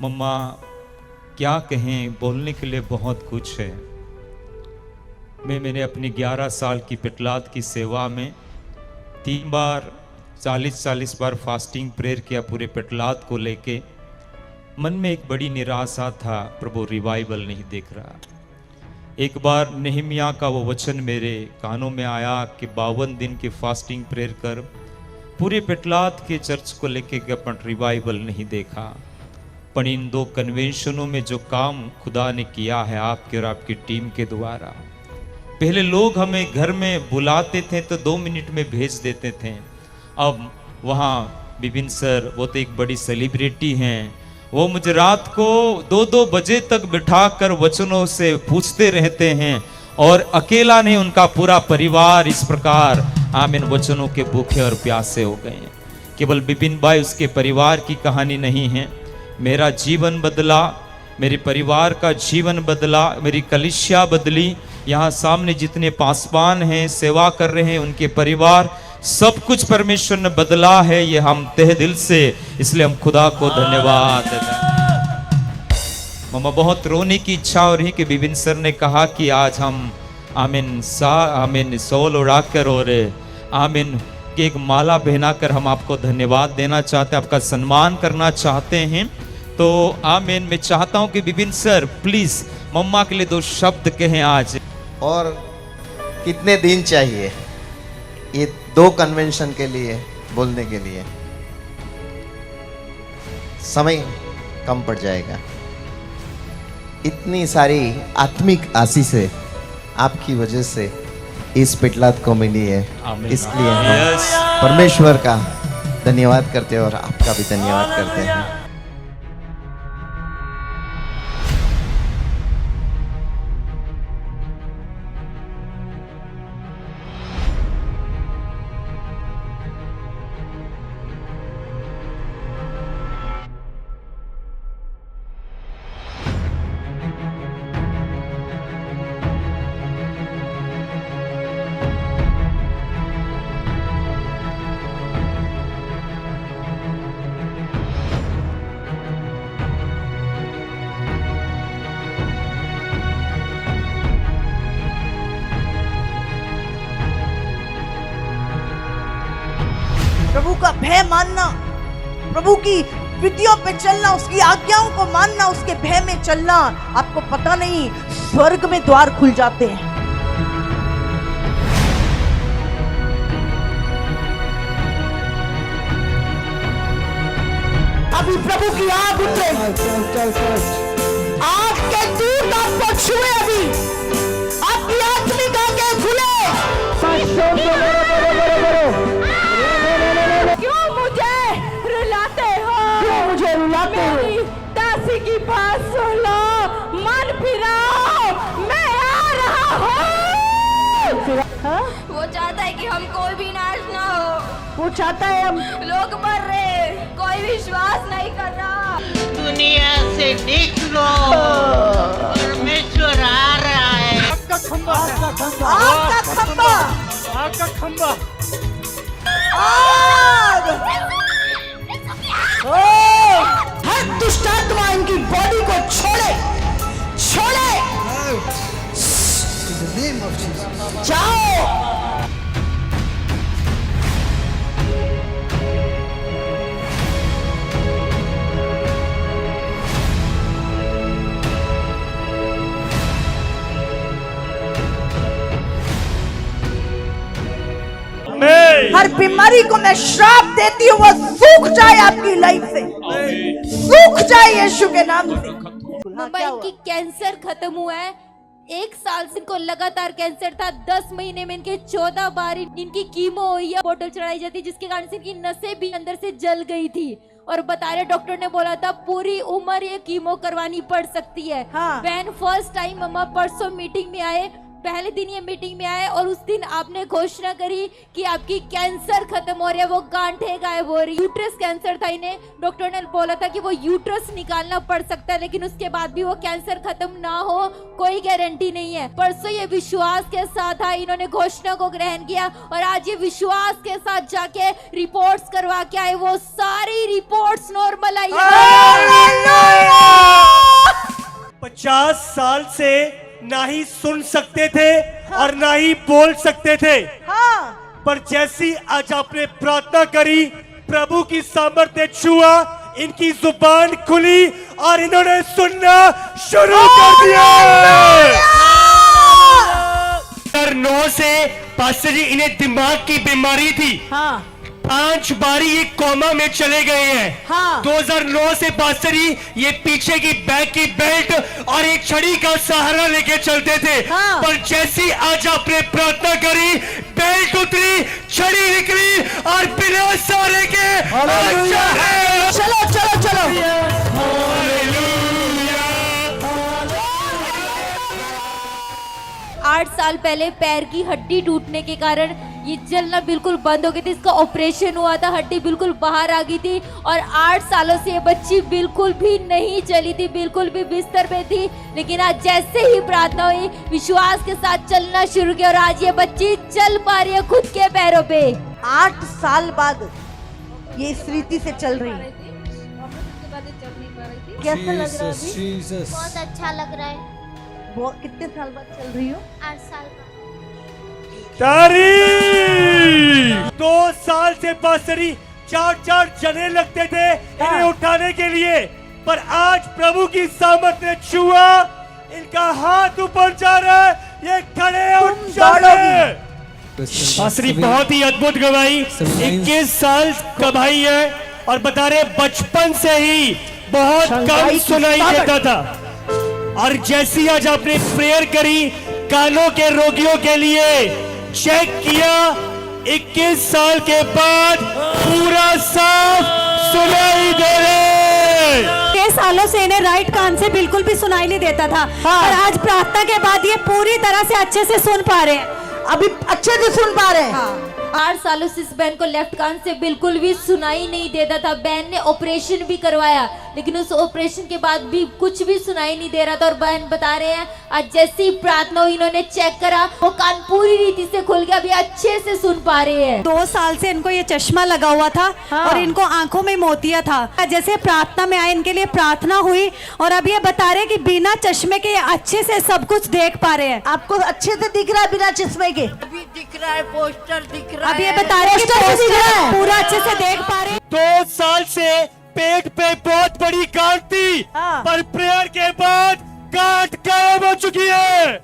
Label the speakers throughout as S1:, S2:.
S1: मम्मा क्या कहें, बोलने के लिए बहुत कुछ है। मैंने अपनी 11 साल की पेटलाद की सेवा में 3 बार 40 बार फास्टिंग प्रेयर किया पूरे पेटलाद को लेके। मन में एक बड़ी निराशा था, प्रभु रिवाइवल नहीं देख रहा। एक बार नेहमिया का वो वचन मेरे कानों में आया कि 52 दिन की फास्टिंग प्रेयर कर, पूरे पेटलाद के चर्च को लेके अपन रिवाइवल नहीं देखा। पर इन 2 कन्वेंशनों में जो काम खुदा ने किया है आपके और आपकी टीम के द्वारा, पहले लोग हमें घर में बुलाते थे तो 2 मिनट में भेज देते थे। अब वहाँ विपिन सर, वो तो एक बड़ी सेलिब्रिटी हैं, वो मुझे रात को 2-2 बजे तक बिठाकर वचनों से पूछते रहते हैं और अकेला नहीं, उनका पूरा परिवार इस प्रकार आमीन वचनों के भूखे और प्यासे हो गए हैं। केवल विपिन भाई उसके परिवार की कहानी नहीं है, मेरा जीवन बदला, मेरे परिवार का जीवन बदला, मेरी कलीसिया बदली। यहाँ सामने जितने पासवान हैं, सेवा कर रहे हैं, उनके परिवार, सब कुछ परमेश्वर ने बदला है। ये हम तहे दिल से, इसलिए हम खुदा को धन्यवाद देते हैं। मम्मा बहुत रोने की इच्छा हो रही कि विपिन सर ने कहा कि आज हम आमीन सोल उड़ाकर और आमीन की एक माला पहनाकर हम आपको धन्यवाद देना चाहते हैं, आपका सम्मान करना चाहते हैं। तो आमीन, मैं चाहता हूं कि विपिन सर प्लीज मम्मा के लिए 2 शब्द कहें आज।
S2: और कितने दिन चाहिए ये 2 कन्वेंशन के लिए बोलने के लिए? समय कम पड़ जाएगा। इतनी सारी आत्मिक आशीषें आपकी वजह से इस पेटलाद को मिली है, इसलिए हम परमेश्वर का धन्यवाद करते हैं और आपका भी धन्यवाद करते हैं।
S3: प्रभु का भय मानना, प्रभु की विधियों पे चलना, उसकी आज्ञाओं को मानना, उसके भय में चलना, आपको पता नहीं स्वर्ग में द्वार खुल जाते हैं। अभी प्रभु की आग उतरे, आग के दूत आपको छुए, अभी आपकी आत्मिक आंखें खुले। मेरी दासी की बात सुन लो, मन फिराओ, मैं आ रहा हूँ।
S4: वो चाहता है कि हम कोई भी नाश ना हो।
S3: वो चाहता है हम
S4: लोग मर रहे, कोई विश्वास नहीं कर रहा।
S5: दुनिया से निकलो, परमेश्वर आ रहा है।
S3: आपका खंबा, आपका खंबा,
S6: आपका खंबा,
S3: आग। हर दुष्ट आत्मा इनकी बॉडी को छोड़े, छोड़े, जाओ। हर बीमारी को मैं श्राप देती हूँ, वो सूख जाए आपकी लाइफ से, सूख जाए यीशु के नाम से।
S4: मुंबई की कैंसर खत्म हुआ है। 1 साल से इनको लगातार कैंसर था। 10 महीने में इनके 14 बार इनकी कीमो हुई है, बोतल चढ़ाई जाती, जिसके कारण से इनकी नसें भी अंदर से जल गई थी। और बता रहे डॉक्टर ने बोला था पूरी उम्र ये कीमो करवानी पड़ सकती है।
S3: हाँ।
S4: वैन फर्स्ट टाइम मम्मा परसों मीटिंग में आए, पहले दिन ये मीटिंग में आए और उस दिन आपने घोषणा करी कि आपकी कैंसर खत्म हो रही है, वो गांठें गायब हो रही। यूट्रस कैंसर था, इन्हें डॉक्टर ने बोला था कि वो यूट्रस निकालना पड़ सकता है, लेकिन उसके बाद भी वो कैंसर खत्म ना हो कोई गारंटी नहीं है। परसों ये विश्वास के साथ आए, इन्होंने घोषणा को ग्रहण किया और आज ये विश्वास के साथ जाके रिपोर्ट्स करवा के आए, वो सारी रिपोर्ट्स नॉर्मल आई है।
S6: 50 साल से ना ही सुन सकते थे और ना ही बोल सकते थे,
S3: हाँ
S6: पर जैसी आज आपने प्रार्थना करी, प्रभु की सामर्थ्य छुआ, इनकी जुबान खुली और इन्होंने सुनना शुरू कर दिया। 2009 से पास्टर जी इन्हें दिमाग की बीमारी थी,
S3: हाँ
S6: 5 बारी ये कोमा में चले गए हैं।
S3: हाँ।
S6: 2009 से पास्टर जी ये पीछे की बैक की बेल्ट और एक छड़ी का सहारा लेके चलते थे,
S3: हाँ।
S6: पर जैसी आज आपने प्रार्थना करी, बेल्ट उतरी, छड़ी निकली और बिना सहारे के अच्छा है।
S3: चलो चलो चलो।
S6: हालेलुया।
S4: 8 साल पहले पैर की हड्डी टूटने के कारण ये जलना बिल्कुल बंद हो गई थी, इसका ऑपरेशन हुआ था, हड्डी बिल्कुल बाहर आ गई थी और 8 सालों से ये बच्ची बिल्कुल भी नहीं चली थी, बिल्कुल भी बिस्तर पे थी। लेकिन आज जैसे ही प्रार्थना हुई, विश्वास के साथ चलना शुरू किया और आज ये बच्ची चल पा रही है खुद के पैरों पे।
S3: 8 साल बाद ये इस रीति से चल रही है। कैसा लग रहा है अभी?
S7: बहुत अच्छा लग रहा है।
S3: वो कितने साल बाद चल रही हो?
S7: 8 साल बाद।
S6: तारीफ। 2 साल से पास्टरी 4 जने लगते थे इन्हें उठाने के लिए, पर आज प्रभु की सामर्थ ने छुआ, इनका हाथ ऊपर जा रहा है, ये खड़े और चल रहे हैं। पास्टरी बहुत ही अद्भुत गवाही, 21 साल का भाई है और बता रहे बचपन से ही बहुत कम सुनाई देता था, और जैसी आज आपने प्रेयर करी कानों के रोगियों के लिए, चेक किया, 21 साल के बाद पूरा साफ सुनाई दे रहे।
S8: कई सालों से इन्हें राइट कान से बिल्कुल भी सुनाई नहीं देता था, और आज प्रार्थना के बाद ये पूरी तरह से अच्छे से सुन पा रहे हैं।
S3: अभी अच्छे से सुन पा रहे हैं।
S4: 8 सालों से इस बहन को लेफ्ट कान से बिल्कुल भी सुनाई नहीं देता था। बहन ने ऑपरेशन भी करवाया, लेकिन उस ऑपरेशन के बाद भी कुछ भी सुनाई नहीं दे रहा था। और बहन बता रहे हैं आज जैसी प्रार्थना हुई, इन्होंने चेक करा, वो कान पूरी रीति से खुल गया, अभी अच्छे से सुन पा रहे हैं।
S8: 2 साल से इनको ये चश्मा लगा हुआ था, और इनको आंखों में मोतिया था। जैसे प्रार्थना में आए, इनके लिए प्रार्थना हुई, और अब ये बता रहे हैं कि बिना चश्मे के ये अच्छे से सब कुछ देख पा रहे हैं।
S3: आपको अच्छे से दिख रहा है बिना चश्मे के?
S5: अभी दिख रहा है, पोस्टर दिख रहा
S8: अब ये
S5: है।
S8: बता रहे हैं कि
S3: पोस्टर दिख रहा है।
S8: पूरा अच्छे से देख पा रहे हैं।
S6: 2 साल से पेट पे बहुत बड़ी गांठ थी,
S3: हाँ।
S6: पर प्रेयर के बाद गांठ गायब हो चुकी है।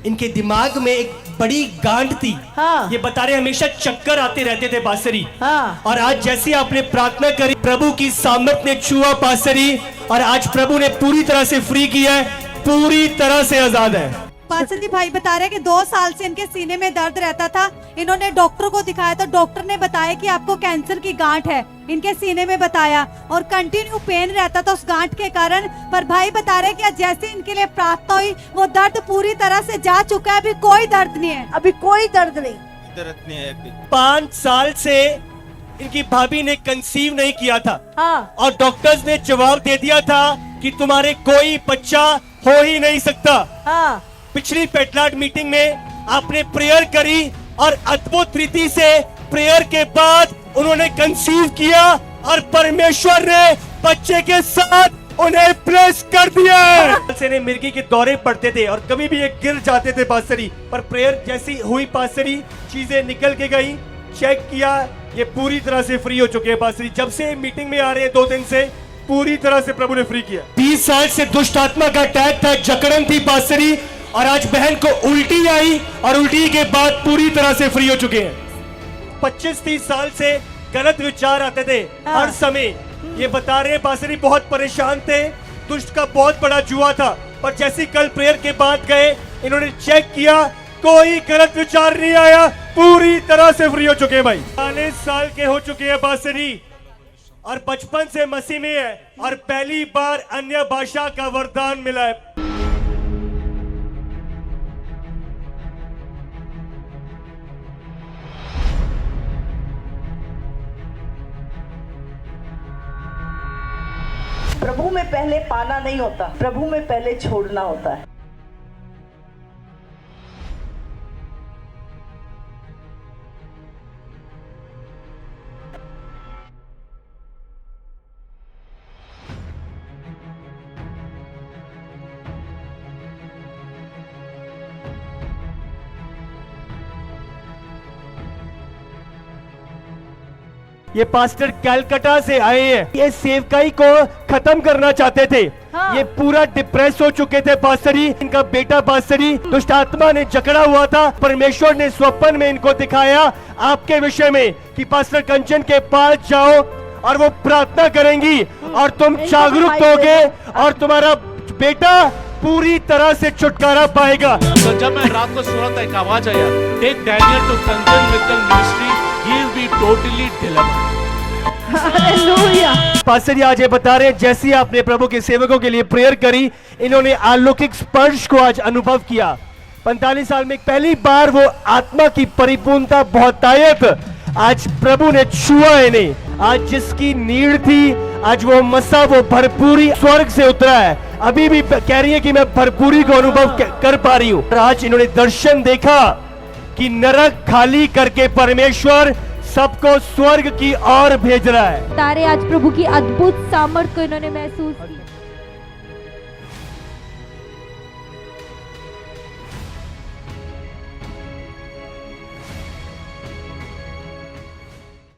S6: इनके दिमाग में एक बड़ी गांठ थी,
S3: हाँ।
S6: ये बता रहे हमेशा चक्कर आते रहते थे पासरी,
S3: हाँ।
S6: और आज जैसी आपने प्रार्थना करी, प्रभु की सामर्थ ने छुआ पासरी, और आज प्रभु ने पूरी तरह से फ्री किया है, पूरी तरह से आजाद है।
S8: पासदी भाई बता रहे हैं कि 2 साल से इनके सीने में दर्द रहता था। इन्होंने डॉक्टर को दिखाया तो डॉक्टर ने बताया कि आपको कैंसर की गांठ है, इनके सीने में बताया, और कंटिन्यू पेन रहता था उस गांठ के कारण। पर भाई बता रहे हैं कि जैसे इनके लिए प्रार्थना हुई, वो दर्द पूरी तरह से जा चुका है, अभी कोई दर्द नहीं है।
S3: अभी कोई दर्द नहीं।
S6: 5 साल से इनकी भाभी ने कंसीव नहीं किया था,
S3: हाँ।
S6: और डॉक्टर्स ने जवाब दे दिया था कि तुम्हारे कोई बच्चा हो ही नहीं सकता।
S3: हाँ।
S6: पिछली पेटलाट मीटिंग में आपने प्रेयर करी, और अद्भुत रीति से प्रेयर के बाद उन्होंने कंसीव किया, और परमेश्वर ने बच्चे के साथ उन्हें ब्लेस कर दिया है। से ने मिर्गी के दौरे पड़ते थे और कभी भी ये गिर जाते थे पासरी, पर प्रेयर जैसी हुई पासरी, चीजें निकल के गई, चेक किया, ये पूरी तरह से फ्री हो चुके हैं पासरी। जब से मीटिंग में आ रहे हैं 2 दिन से, पूरी तरह से प्रभु ने फ्री किया। 20 साल से दुष्ट आत्मा का अटैक था, जकड़न थी पासरी, और आज बहन को उल्टी आई, और उल्टी के बाद पूरी तरह से फ्री हो चुके हैं। 25-30 साल से गलत विचार आते थे हर समय, ये बता रहे हैं पासरी बहुत परेशान थे, दुष्ट का बहुत बड़ा जुआ था, पर जैसी कल प्रेयर के बाद गए, इन्होंने चेक किया, कोई गलत विचार नहीं आया, पूरी तरह से फ्री हो चुके हैं भाई। 40 साल के हो चुके हैं पासरी, और बचपन से मसीह में है, और पहली बार अन्य भाषा का वरदान मिला है।
S3: प्रभु में पहले पाना नहीं होता, प्रभु में पहले छोड़ना होता है।
S6: ये पास्टर कैलकाटा से आए हैं। ये सेवकाई को खत्म करना चाहते थे।
S3: हाँ।
S6: ये पूरा डिप्रेस हो चुके थे पास्टर जी। इनका बेटा पास्टर जी दुष्ट आत्मा ने जकड़ा हुआ था। परमेश्वर ने स्वप्न में इनको दिखाया आपके विषय में कि पास्टर कंचन के पास जाओ और वो प्रार्थना करेंगी और तुम जागरूक होगे और तुम्हारा बेटा पूरी तरह से छुटकारा पाएगा।
S9: तो जब मैं रात को सो रहा था एक आवाज आया, take Daniel to Kanchan Mittal ministry, he will be totally delivered.
S3: Hallelujah.
S6: Pastor ji आज ये बता रहे हैं जैसे ही आपने प्रभु के सेवकों के लिए प्रेयर करी, इन्होंने अलौकिक स्पर्श को आज अनुभव किया। 45 साल में पहली बार वो आत्मा की परिपूर्णता बहुतायत आज प्रभु ने छुआ इन्हें। आज जिसकी नीड थी आज वो मसा वो भरपूरी स्वर्ग से उतरा है। अभी भी कह रही है कि मैं भरपूरी को अनुभव कर पा रही हूँ। आज इन्होंने दर्शन देखा कि नरक खाली करके परमेश्वर सबको स्वर्ग की ओर भेज रहा है।
S4: तारे आज प्रभु की अद्भुत सामर्थ को इन्होंने महसूस की।